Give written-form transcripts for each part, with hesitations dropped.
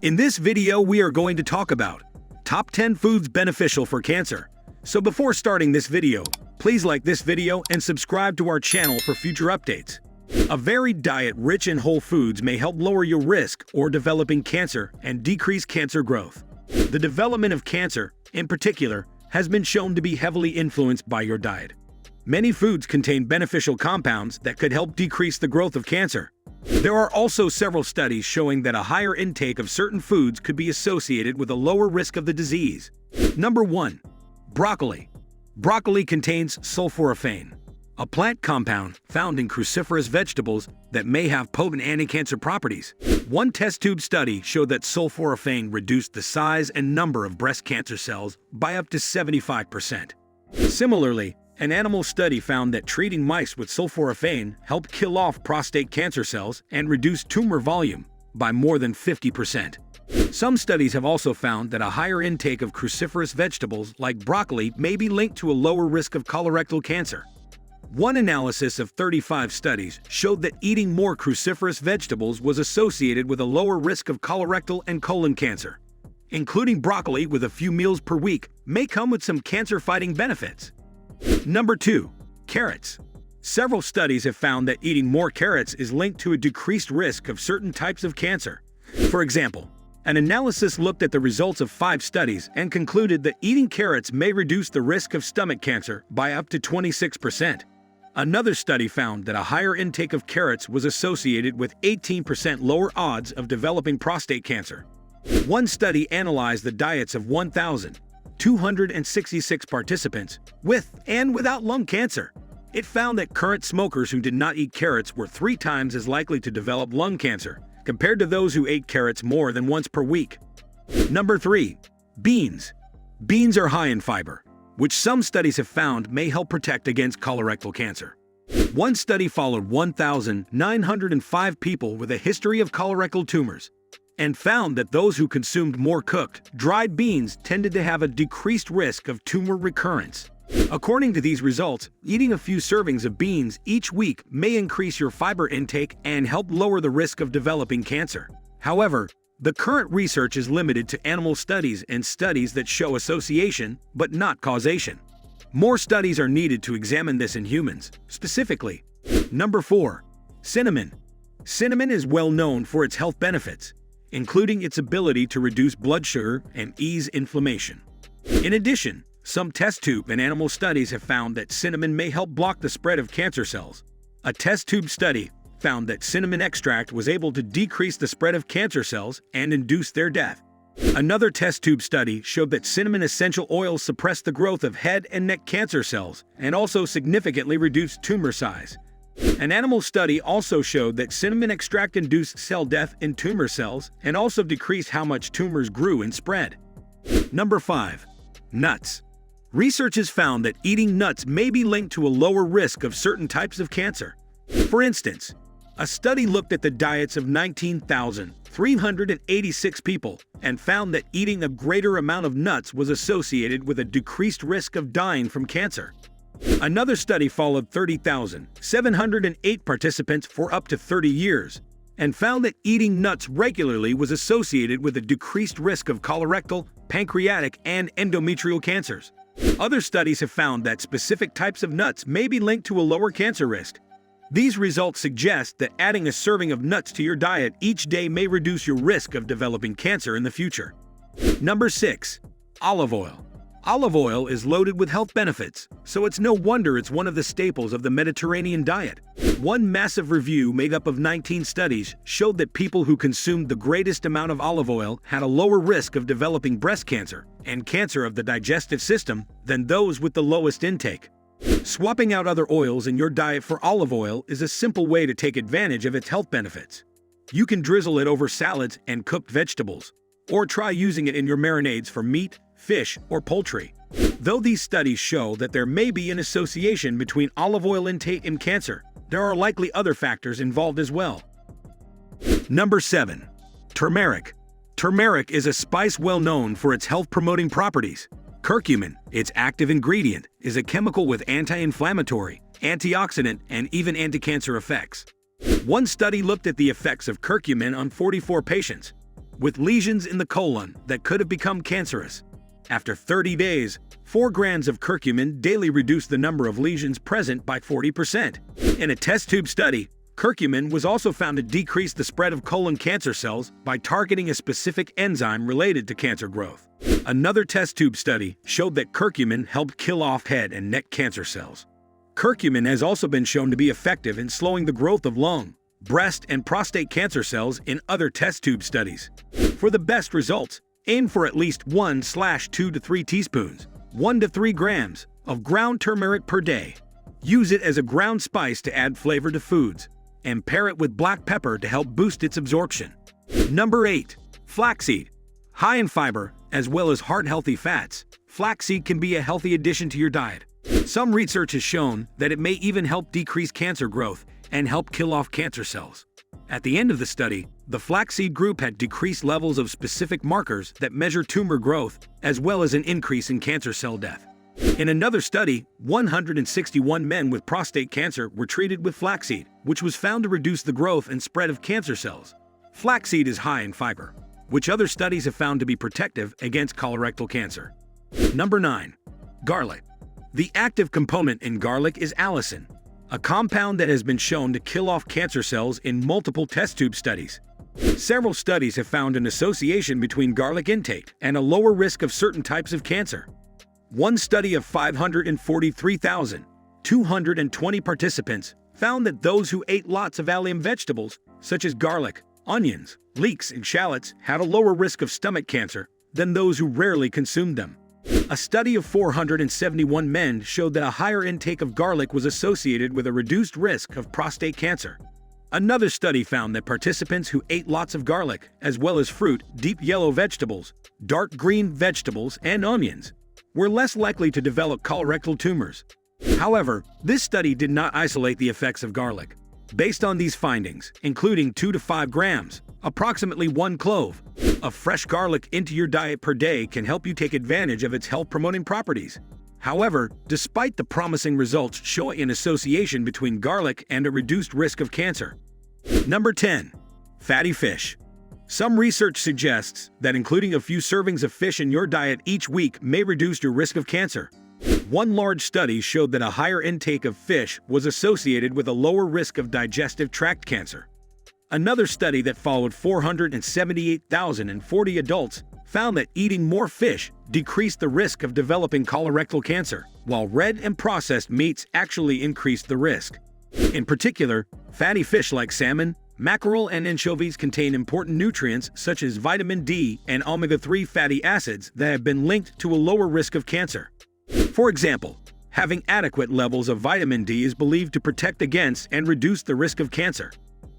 In this video, we are going to talk about top 10 foods beneficial for cancer. So before starting this video, please like this video and subscribe to our channel for future updates. A varied diet rich in whole foods may help lower your risk or developing cancer and decrease cancer growth. The development of cancer, in particular, has been shown to be heavily influenced by your diet. Many foods contain beneficial compounds that could help decrease the growth of cancer. There are also several studies showing that a higher intake of certain foods could be associated with a lower risk of the disease. Number 1. Broccoli. Broccoli contains sulforaphane, a plant compound found in cruciferous vegetables that may have potent anti-cancer properties. One test tube study showed that sulforaphane reduced the size and number of breast cancer cells by up to 75%. Similarly, an animal study found that treating mice with sulforaphane helped kill off prostate cancer cells and reduce tumor volume by more than 50%. Some studies have also found that a higher intake of cruciferous vegetables like broccoli may be linked to a lower risk of colorectal cancer. One analysis of 35 studies showed that eating more cruciferous vegetables was associated with a lower risk of colorectal and colon cancer. Including broccoli with a few meals per week may come with some cancer-fighting benefits. Number 2. Carrots. Several studies have found that eating more carrots is linked to a decreased risk of certain types of cancer. For example, an analysis looked at the results of 5 studies and concluded that eating carrots may reduce the risk of stomach cancer by up to 26%. Another study found that a higher intake of carrots was associated with 18% lower odds of developing prostate cancer. One study analyzed the diets of 1,266 participants with and without lung cancer. It found that current smokers who did not eat carrots were 3 times as likely to develop lung cancer compared to those who ate carrots more than once per week. Number 3. Beans. Beans are high in fiber, which some studies have found may help protect against colorectal cancer. One study followed 1,905 people with a history of colorectal tumors and found that those who consumed more cooked, dried beans tended to have a decreased risk of tumor recurrence. According to these results, eating a few servings of beans each week may increase your fiber intake and help lower the risk of developing cancer. However, the current research is limited to animal studies and studies that show association, but not causation. More studies are needed to examine this in humans, specifically. Number 4. Cinnamon. Cinnamon is well known for its health benefits, including its ability to reduce blood sugar and ease inflammation. In addition, some test tube and animal studies have found that cinnamon may help block the spread of cancer cells. A test tube study found that cinnamon extract was able to decrease the spread of cancer cells and induce their death. Another test tube study showed that cinnamon essential oils suppress the growth of head and neck cancer cells and also significantly reduce tumor size. An animal study also showed that cinnamon extract induced cell death in tumor cells and also decreased how much tumors grew and spread. Number 5. Nuts. Research has found that eating nuts may be linked to a lower risk of certain types of cancer. For instance, a study looked at the diets of 19,386 people and found that eating a greater amount of nuts was associated with a decreased risk of dying from cancer. Another study followed 30,708 participants for up to 30 years and found that eating nuts regularly was associated with a decreased risk of colorectal, pancreatic, and endometrial cancers. Other studies have found that specific types of nuts may be linked to a lower cancer risk. These results suggest that adding a serving of nuts to your diet each day may reduce your risk of developing cancer in the future. Number 6. Olive oil. Olive oil is loaded with health benefits, so it's no wonder it's one of the staples of the Mediterranean diet. One massive review made up of 19 studies showed that people who consumed the greatest amount of olive oil had a lower risk of developing breast cancer and cancer of the digestive system than those with the lowest intake. Swapping out other oils in your diet for olive oil is a simple way to take advantage of its health benefits. You can drizzle it over salads and cooked vegetables, or try using it in your marinades for meat, fish, or poultry. Though these studies show that there may be an association between olive oil intake and cancer, there are likely other factors involved as well. Number 7. Turmeric. Turmeric is a spice well known for its health-promoting properties. Curcumin, its active ingredient, is a chemical with anti-inflammatory, antioxidant, and even anti-cancer effects. One study looked at the effects of curcumin on 44 patients. with lesions in the colon that could have become cancerous. After 30 days, 4 grams of curcumin daily reduced the number of lesions present by 40%. In a test tube study, curcumin was also found to decrease the spread of colon cancer cells by targeting a specific enzyme related to cancer growth. Another test tube study showed that curcumin helped kill off head and neck cancer cells. Curcumin has also been shown to be effective in slowing the growth of lung, breast, and prostate cancer cells in other test tube studies. For the best results, aim for at least 1/2 to 3 teaspoons, 1 to 3 grams of ground turmeric per day. Use it as a ground spice to add flavor to foods, and pair it with black pepper to help boost its absorption. Number 8. Flaxseed. High in fiber, as well as heart-healthy fats, flaxseed can be a healthy addition to your diet. Some research has shown that it may even help decrease cancer growth and help kill off cancer cells. At the end of the study, the flaxseed group had decreased levels of specific markers that measure tumor growth, as well as an increase in cancer cell death. In another study, 161 men with prostate cancer were treated with flaxseed, which was found to reduce the growth and spread of cancer cells. Flaxseed is high in fiber, which other studies have found to be protective against colorectal cancer. Number 9. Garlic. The active component in garlic is allicin, a compound that has been shown to kill off cancer cells in multiple test tube studies. Several studies have found an association between garlic intake and a lower risk of certain types of cancer. One study of 543,220 participants found that those who ate lots of allium vegetables, such as garlic, onions, leeks, and shallots, had a lower risk of stomach cancer than those who rarely consumed them. A study of 471 men showed that a higher intake of garlic was associated with a reduced risk of prostate cancer. Another study found that participants who ate lots of garlic, as well as fruit, deep yellow vegetables, dark green vegetables, and onions, were less likely to develop colorectal tumors. However, this study did not isolate the effects of garlic. Based on these findings, including 2 to 5 grams, approximately 1 clove, of fresh garlic into your diet per day can help you take advantage of its health-promoting properties. However, despite the promising results showing an association between garlic and a reduced risk of cancer. Number 10. Fatty fish. Some research suggests that including a few servings of fish in your diet each week may reduce your risk of cancer. One large study showed that a higher intake of fish was associated with a lower risk of digestive tract cancer. Another study that followed 478,040 adults found that eating more fish decreased the risk of developing colorectal cancer, while red and processed meats actually increased the risk. In particular, fatty fish like salmon, mackerel, and anchovies contain important nutrients such as vitamin D and omega-3 fatty acids that have been linked to a lower risk of cancer. For example, having adequate levels of vitamin D is believed to protect against and reduce the risk of cancer.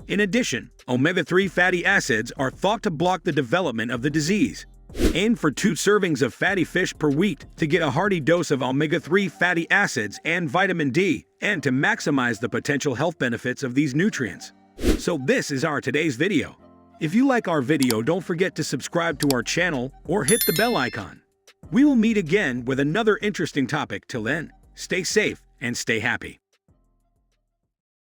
In addition, omega-3 fatty acids are thought to block the development of the disease. Aim for 2 servings of fatty fish per week to get a hearty dose of omega-3 fatty acids and vitamin D, and to maximize the potential health benefits of these nutrients. So this is our today's video. If you like our video, don't forget to subscribe to our channel or hit the bell icon. We will meet again with another interesting topic. Till then, stay safe and stay happy.